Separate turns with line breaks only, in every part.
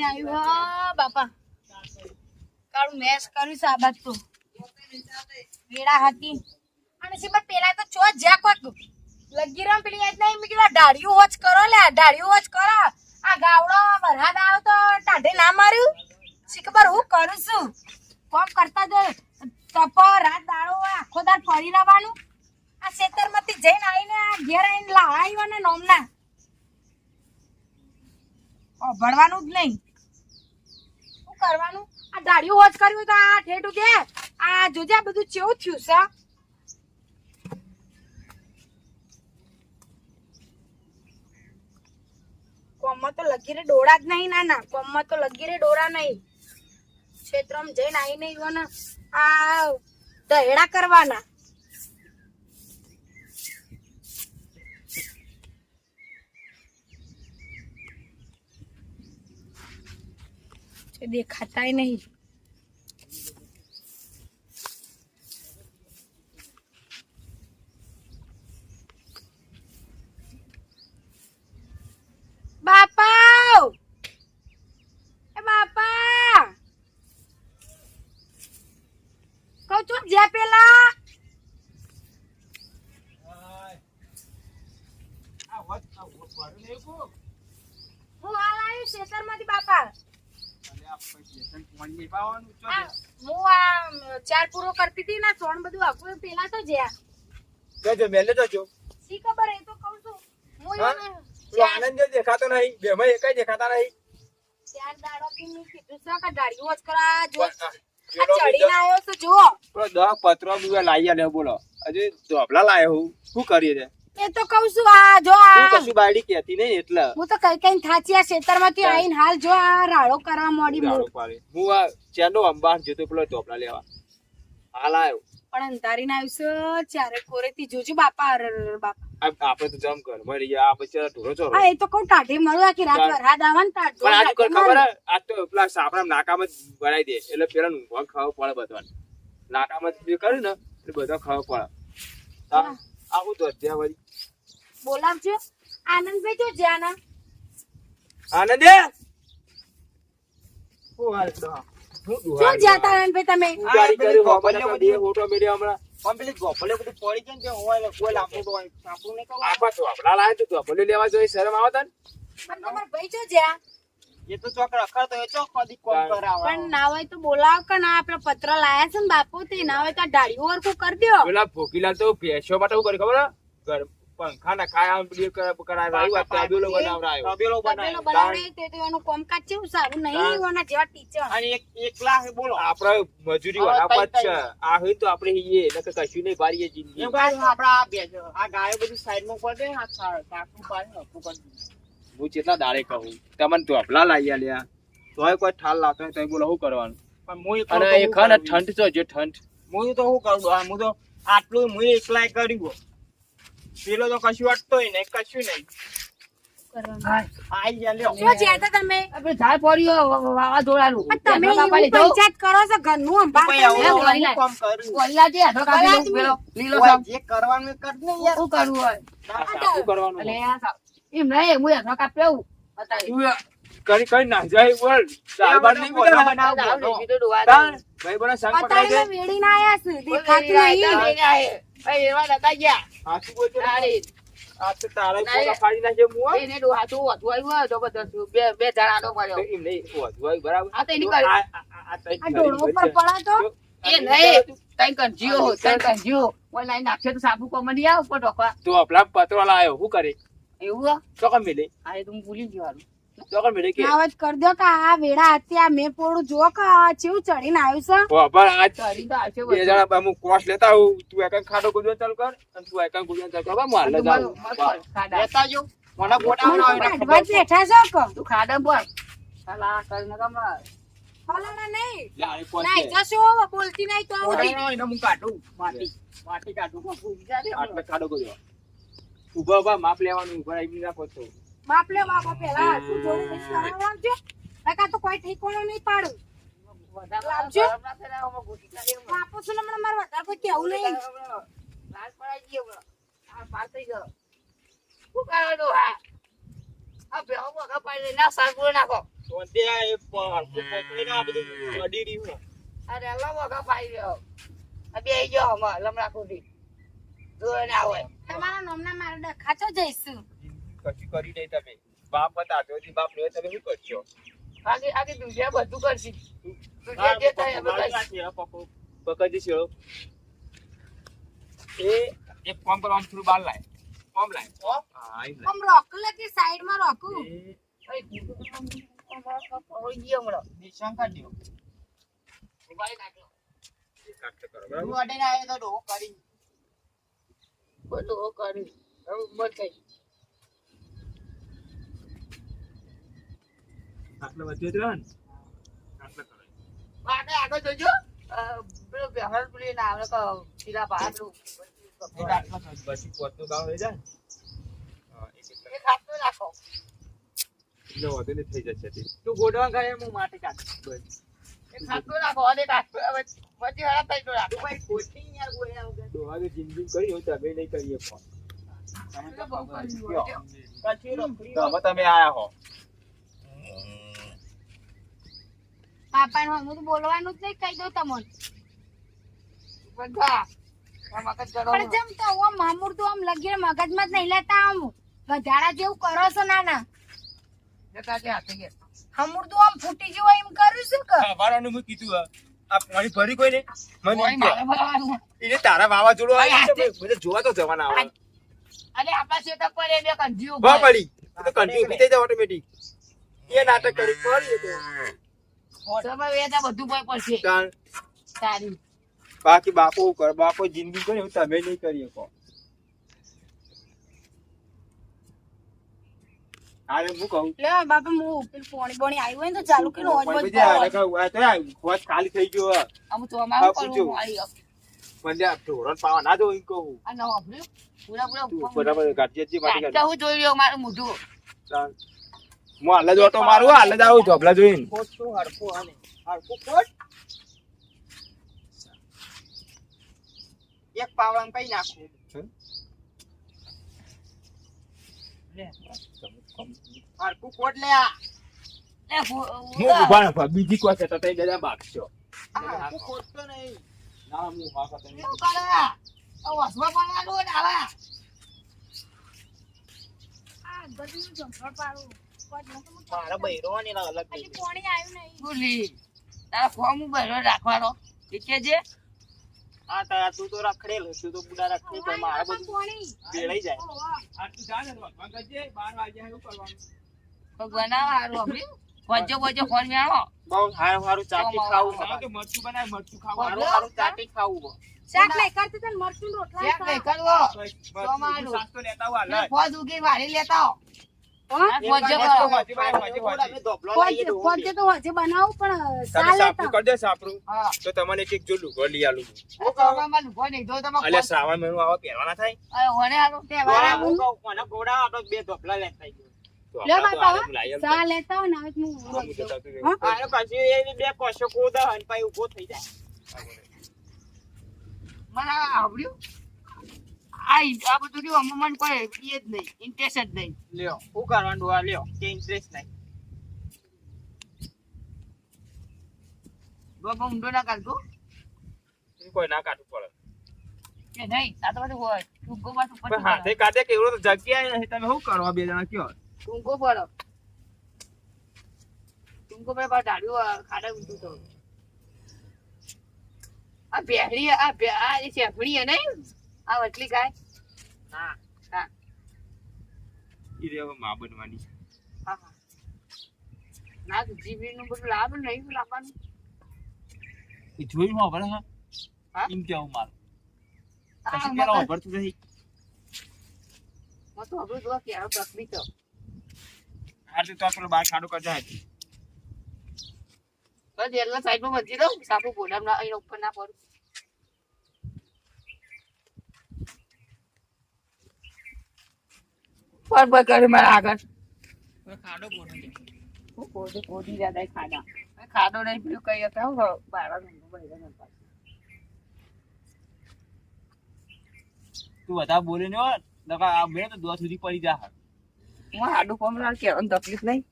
આવ્યું હો બાપા કાળું મેસ કર્યું છે આ બાદ તો વેડા હતી અને સીબત પેલા તો ચો જ્યા કોક લગી રમ પેલી યાદ નહીં મે કીધું ડાળિયું હોચ કરો લે ડાળિયું હોચ કરો આ ગાવડો વરહાદ આવ તો ટાઢે ના માર્યું શીખબર હું કરું છું કોમ કરતા જો તપો રાત દાડો આખો દાડ પડી રહેવાનું આ ખેતરમાંથી જઈને આવીને આ ઘેર આવીને લાવ્યો ને નોમના ભણવાનું જ નહીં શું કરવાનું આ દાઢિયું હોજ કર્યું તો આ ઠેઠું કે આ જોજે આ બધું કેવું થયું છે કોમમાં તો લગી રે ડોળા જ નહીં ના કોમમાં તો લગી રે ડોળા નહીં ક્ષેત્રમાં જઈને આવીને ઈવન આ દહેડા કરવાના દેખાતા નહીં બાપા એ બાપા કહું છું જ્યાં પેલા હું હાલ આવ્યું ખેતરમાંથી બાપા હું આ ચાર પૂરો કરતી હતી ના સોણ બધું આખું પેલા તો જ્યાં
જો મેલે તો જો
સી ખબર એ તો કહું છું હું
આનંદ દેખાતો નહીં બેમાં એકય દેખાતા નહીં
ચાર દાડો થી મે કીધું છે કે દાડીઓ જ કરા જો આ ચડીને આવ્યો તો જો
પેલો 10 પત્રો બીવા લાઈ આલે બોલો હજી ધોબલા લાયો હું શું કરીએ છે
એ તો કહું છું આ જો આ
તું કશું બાયડી કહેતી નહીં એટલે
હું તો કઈ કઈ થાચી આ ખેતરમાંથી આવીને હાલ જો આ રાડો કરવા મોડી
રાડો પાડે હું આ ચેનો અંબાણ જતો પેલો ધોબલા લેવા હાલ આવ્યો
પણ અંધારી ના આવ્યો ચારે કોરેથી જોજો બાપા બાપા
આપણે તો જમ કર મરી ગયા આ બચ્ચા ઢોરો ચોરો
હા એ તો કોણ ટાઢે મળવા કે રાત વરહાદ આવન ટાઢ
પણ આજ કોઈ ખબર આ તો પેલા સાપરા નાકામાં જ ભરાઈ દે એટલે પેલા ઊંઘવા ખાવ પડે બધાને નાકામાં જ કર્યું ને એટલે બધા ખાવ પડે આવું તો ત્યાં વળી
બોલાવજો આનંદભાઈ જો જ્યાં
આનંદ હું હાલ તો
જો જાતા આનંદભાઈ તમે
ગાડી કરી હોબલે બધી ફોટો મેળ્યો હમણાં કમ્પ્લીટ ગોપલે બધું પડી જાય કે હોય કોઈ લાપો તો સાપુ ને કહો આપા તો આપડા લાય તો ગોપલે લેવા જોઈએ શરમ આવતા ને
પણ તમાર ભાઈ જો જ્યાં
એ તો ચોક રખડતો એ ચોક કદી કોમ કરાવે
પણ ના હોય તો બોલાવ કે ના આપડે પત્ર લાયા છે ને બાપુ તે ના હોય તો ડાળીઓ વરકુ કરી દો
પેલા ભોગીલાલ તો ભેંસો માટે શું કરી ખબર ઘર પંખા ના ખાયા પ્રિય કરાય આવ્યો ટેબલો બનાવરાયો ટેબલો
બનાવરાય તે તો એનું કામકાજ કેવું સારું નહીં ઓના જેવા ટીચર
અને એકલા હે બોલો આપણે મજૂરી વાળા પર છે આ હોય તો આપણે હીએ નકર કશું નહીં ભારીએ જિંદગી એમ કાઈ આપડા આ ભેંસો આ ગાયો બધી સાઈડ માં પડે આ કાકુ પાડે હકુ કરી હું કેટલા દાડે કહું તમને ધોપલા લાવી આલ્યા તોય કોઈ ઠાલ લાવતો તો બોલો શું કરવાનું પણ હું અને એ ખાને ઠંડ તો જે ઠંડ હું તો શું કરું હું તો આટલું હું એકલાય કર્યું પેલો તો કશું અટતોય નહીં કશું નહીં આઈ જા લ્યો
જો જેતા તમે
આપણે ઝાડ પડ્યો વાવાઝોડાનું
તમે પંચાયત કરો છો ઘરનું અંબાર
કામ કર્યું
ઓલા જે હતો કાપી પેલો લીલો સાપ
જે કરવાનું એ કર ને યાર
શું કરવું હોય
શું કરવાનું
અલે આ સાપ એમ નહીં હું હતો કાપ્યો બતાવી
કરી ના જાય બોલ ચાલ બાર નહીં બનાવ ભાઈ બના સંગ પકડાઈ દે
વેડી ના આયા છે દેખાતું નહીં
ભાઈ એવા નતા ગયા
હાથી બોલ તો
તારી
આ તો તારે પોતા ફાડી નાખે મુઆ
એને ડો હાથું હતું આવ્યો જબરદસ્ત બે જણાનો માર્યો
એમ નહીં હોય બરાબર
આ તો એની કરી
આ ડોળો પર પડા તો
એ નહીં તઈ કંજીઓ ઓનલાઈન નાખશે તો સાબુ કોમડી આવ ઉપર ઢોકવા
તો આપલા પત્રો લાયો હું કરે
એવું
તો કમ મિલે
આ તો હું ભૂલી ગયો
તો કમ મિલે કે
આવાજ કર દો કે આ વેડા અત્યા મે પોડું જો કે ચેવું ચડીને આવ્યું છે
બાપા આજ
ચડી તો આવશે
બે જણા હું કોસ લેતા હું તું એક ખાડો ગુજવા ચાલુ કર અને તું એક ગુજવા ચાલુ કર માર લે જાવ લેતા જો મને બોટા
કાઢવા જ બેઠા છો કે
તું ખાડા પર સાલા કરીને કમર
ફલાણા નહીં
લા કોસ
નહીં જશો બોલતી નહીં તો આવડી
એને હું કાઢું માટી કાઢું આટલે ખાડો ગુજવા ઉભા ઉભા માપ લેવાનું ઉભા એમ ના પછો
બાપ લે બાપા પેલા તું જોડે બેસી કરાવવાનું છે નકા તો કોઈ ઠીકોણો નહીં પાડું લાવજો બાપુ સુને મને માર વધારે કોઈ કેવું નહીં
લાલ પડાઈ ગયો આ પાર થઈ ગયો શું કરવાનું આ બેહો વગા પાડી ના સરપુર નાખો
સોંતે આ એ પકડીને આ બધું અડી રહ્યું છે.
અરે લો વગા પાડી રહ્યો આ બે ગયો હમણાં લમણા ખોટી જોઈ ના હોય
તમારા નામના મારે ડખાચો જઈશું.
કશું કરી નહીં તમે. બાપ હતા તોથી બાપ લે તમે શું કરશો?
આગે દુનિયા બધું કરશી દુનિયા જે થાય અમે કરશી.
પકડી છે એ એક કામ કરો, આમ થોડું બહાર લાય. આમ લાય. હા, આમ લાય.
આમ રોકું કે સાઈડમાં રોકું.
એ
ગયો હમણાં
નિશાન કાઢ દો.
ઉભારી નાખો
એ કાઢતો કરો, બરાબર?
તું અડીને આવ્યો તો ડોહો કરી બધું કરી હવે મત કઈ
આટલો વધ્યો તો ને આટલો કરો.
આગળ જોજો પેલો બેહર પેલી ના આવે કે પીલા બહારનું
એ આટલો કરો. પછી પોતનું ગાવ થઈ જાય. હા, એક એક
એ ખાતો રાખો
લો વધુ ને થઈ જશે તે. તું ગોડવા ગયા હું માટી કાઢ. બસ.
એ ખાતો રાખો અને રાખો હવે પછી હળા થઈ તો રાખો
ભાઈ ખોટી યાર ગોળ્યા વગર. દોહાને જિંદગી કરી હોય તમે નહીં કરીએ ફોન.
એટલે બહુ કર્યું હોય.
પછી રખડી. તો હવે તમે આયા હો.
પાપાને હું તો બોલવાનું જ નહીં કહી દઉં તમને.
બધા આ મગજ કરો
પણ જેમ તો આમ મામૂર તો આમ લગીને મગજમાં જ નહીં લેતા આમ ગધાડા જેવું કરો છો નાના.
જતા કે હાથે ગયા
હમુર તો આમ ફૂટી જેવો એમ કરું છું કે
હા, વાળાનું મેં કીધું હા. આ પાણી ભરી કોઈ ને મને
કોઈ
એમ
મારે
કે,
ભરવાનું
એને તારા વાવાઝોડું
ભાઈ,
આવ્યું છે,
હાથે.
બધા જોવા તો જવાના આવે.
અરે આપણા શેતર પર એ બે કંજીઓ
બા પડી. એ તો કંટી ઊભી થઈ જાય ઓટોમેટિક. એ નાટક કરી પડી તો.
સમય વેતા બધું કોઈ પડશે
તાણ.
તારી
બાકી બાપો કર બાપો જિંદગી કરી એવું તમે નહીં કરી શકો. હારે હું કહું
લે બાપા હું પેલું પોણી બોણી આવ્યું હોય ને તો ચાલુ કરીને હોજ બોજ
બધા આ લગાવ આ તો આ ખોજ ખાલી થઈ ગયો હા.
અમુક તો અમારું
પૂછ્યું.
કરવું આવી
મને આ ઢોરણ પાવા ના દો એમ કહું.
આ નવા પૂરા
તું
પૂરા
બરાબર ગાંઠિયાજી માટી
કાઢતા હું જોઈ રહ્યો મારું મોઢું
તાણ. હું હાલ જ ઓટો મારું હાલ જ આવું ઢોબલા જોઈને.
એક પાવડા કઈ નાખું હરકું કોટ લે આ
હું ઉભા ને ઉભા. બીજી કોઈ છે તો તઈ દાદા બાગશો.
હરકું ખોટતો નહીં
ના હું હા કરતો નહીં.
એવું કરે આ વસવા પાડવાનું ને આવા
આ ગધું જંફળ પાડું કોજ ન તો હું
મારા બૈરો ને એના અલગ થઈ
હજી પોણી આવ્યું નહીં
ભૂલી તારા ફોર્મ ઉપર રાખવાનો ઠીક છે
આ તારા તું તો રખડેલ તું તો બુડા રખડે પણ મારા બધું
પોણી
વેળાઈ જાય.
ઓહો.
આ તું જા ને ભગવાન કરજે 12 વાગ્યા એવું કરવાનું.
બનાવ હારું આપડે વજો વજો ફોન માં આવો
બહુ હારું હારું ચાટી
તો
ખાવું
માવા.
કે મરચું બનાય મરચું ખાવું
હારું
હારું હારું ચાટી ખાવું.
શાક નહીં કરતી તને મરચું ને રોટલા
ચેક નહીં
ખાવા.
કરવો
મરચું
મારું.
શાક તો લેતા આવું હાલ.
ફોજ ઉગી વાળી લેતા આવો
હા?
આ ફોજ જો
મરચું
કરો.
હોજી ભાઈ, હોજી ભાઈ.
પોતે તો હજી બનાવું પણ
તમે
ચાલે
સાપરું
તો
કરી દે સાપરું
હા
તો તમને એક જો લુગડો લઈ આલું.
આ ચોમામાં લુગો નહીં ધો તમે
અલ્યા શ્રાવણ મહિનો આવા પહેરવાના થાય.
અરે હોને હારું
તહેવાર
તહેવાર
આવું.
તો
લે
આપણા તો
બાપા
આરામ લાય એમ તો.
ચા લેતા હોય ને હવે હું
હા, હું જતા તો
હા?
મને આવડ્યું આ બધું રહ્યું આમાં મને કોઈ એ જ નહીં ઇન્ટરેસ્ટ જ નહીં
લ્યો શું કરવાનું આ લ્યો કે ઇન્ટરેસ્ટ નહીં.
બાબા ઊંડો ના કાઢતો
એ કોઈ ના કાઢવું પડે.
કે નહીં આ તો બધું હોય ટૂંકો પાછું
પણ હાથે કાઢે કે એવડો તો જગ્યા નહીં. તમે શું કરો બે જણા કયો?
ટૂંકો પડો ટૂંકો પડે પાછું ઢાળ્યું ખાડા ઊંધું થયું આ ભેહડી આ જે શેફડી હે નહીં આ વટલી ગાય
હા
હા
ઈ રે હવે માં બનવાની છે.
હા હા ના જીવીનું બધું લાભ નહીં લાવવાનું
એ જોયું માં ભલે હા
હા?
એમ કેવું મારું
આ
પછી પેલા
મગજ-
ઉભરતું રહી.
મત હવે જો કેળો તકલીફ તો
હાર તો પેલો બાર ખાડો કરજો હાથી.
બસ એલા સાઈડમાં વધી દઉં સાપુ પોડામ ના અહીં ઉપર ના પડું પર કરે મારા આગળ
ખાડો બોનો છે.
હું કોડી જ્યાદા ખાડા ખાડો નહીં પેલું કઈ હતા હું બારા ઊંધું બૈરા નતા
તું વધારે બોલે ને નકા આ મેં તો દોત સુધી પડી જા.
હું આડું પમરા કેવાનું તકલીફ નહીં.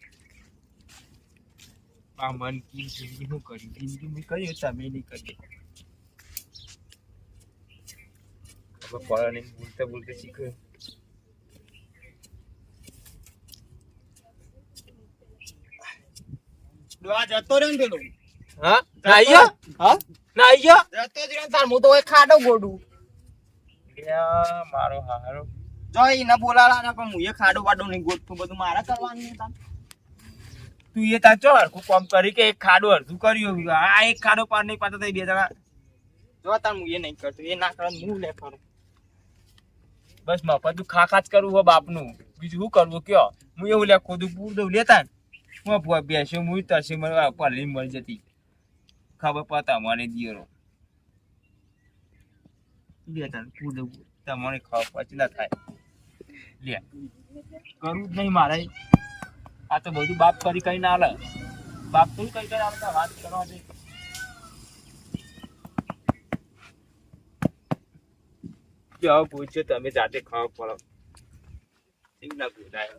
આ મન કી જિંદગી શું કર્યું જિંદગી મેં કર્યું તમે નહીં કર્યું હવે પડે નહીં બોલતા બોલતા શીખે
આ જતો રહ્યો ને પેલો
હા નાઈ ગયો
હા
નાઈ ગયો
જતો જ રહ્યો ને તાર હું તો હોય ખાડો ગોડું
લ્યા, મારો હારો
જો એને બોલાડા ના પણ હું એ ખાડો વાડો નહીં ગોઠવું બધું મારે કરવાનું નહીં તાર.
તું એ તાર ચો હરખું કામ કરી કે એક ખાડો અડધું કર્યું આ એક ખાડો પાર નહીં પાડતો તો બે જણા
જો તાર હું એ નહીં કરતો એ ના કરે હું લે કરું.
બસ મફત તું ખા ખાચ કરવું હોય બાપનું બીજું શું કરવું કયો હું એવું લે ખોદું પૂર દઉં લેતા ને હું બેસ્યો હું તરસી મને પલ્લી મળી જતી ખબર પતા મને દિયરો લેતા પૂર દઉં તમને ખબર પછી ના થાય લે કરવું જ નહીં મારે આ તો બધું બાપ કરી કઈ ના લે બાપ તું કઈ કઈ આવતા વાત કરવા દે જાઓ પૂછજો તમે જાતે ખાવ પડો ઠીક ના પૂછાય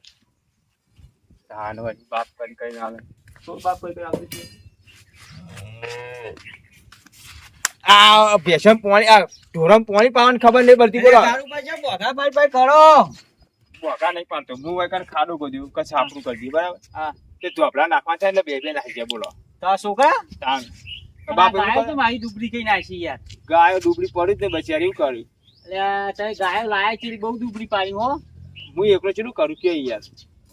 ધાન હોય બાપ કરી કઈ ના લે તો બાપ કરી કઈ આવતી છે આ ભેસમ પાણી આ ઢોરમ પાણી પાવાની ખબર નહીં પડતી બોલો
તારું પાસે બોધા ભાઈ કરો
બોકા નહીં પાડતો હું હોય કાન ખાડું કર્યું કે સાપરું કરી દઉં બરાબર
હા
તે ધોપડા નાખવા થાય એટલે બે બે નાખી જાય બોલો
તો છોકરા
તાન બાપ
ગાયો તો મારી ડુબરી કઈ નાખી યાર.
ગાયો ડુબળી પડી જ ને બચારી એવું કર્યું
એટલે તમે ગાયો લાયા છે બહુ ડુબરી પાડી હો.
હું એકલો ચેલું કરું કે યાર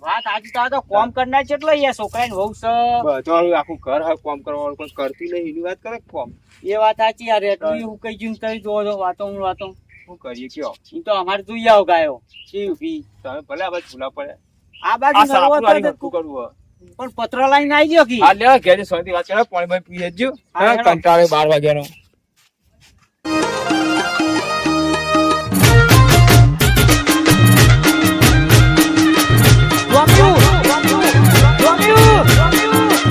વાત આજે તારે તો કોમ કરનાર છે એટલે યાર છોકરાને વહુ છે.
બધો આખું ઘર હવે કોમ કરવાનું કોઈ કરતી નહીં એની વાત કરે કોમ
એ વાત સાચી યાર એટલું હું કઈ જઈને કરી દો છો વાતો હું વાતો
શું કરીએ કયો
એ તો અમારે જોઈ આવો ગાયો શી ઉભી
તમે ભલે આ બાજુ ભૂલા પડે
આ
આ
બાજુ
સાપરું
નરવો
આલી
હતો
હરખું કરવું હોય.
પણ પત્ર લઈને આવી ગયો કી
હા લે ઘેર સોંતી વાત કરે પાણી ભાઈ પી જજો
હા, હેડો.
કંટાળે 12 વાગ્યાનો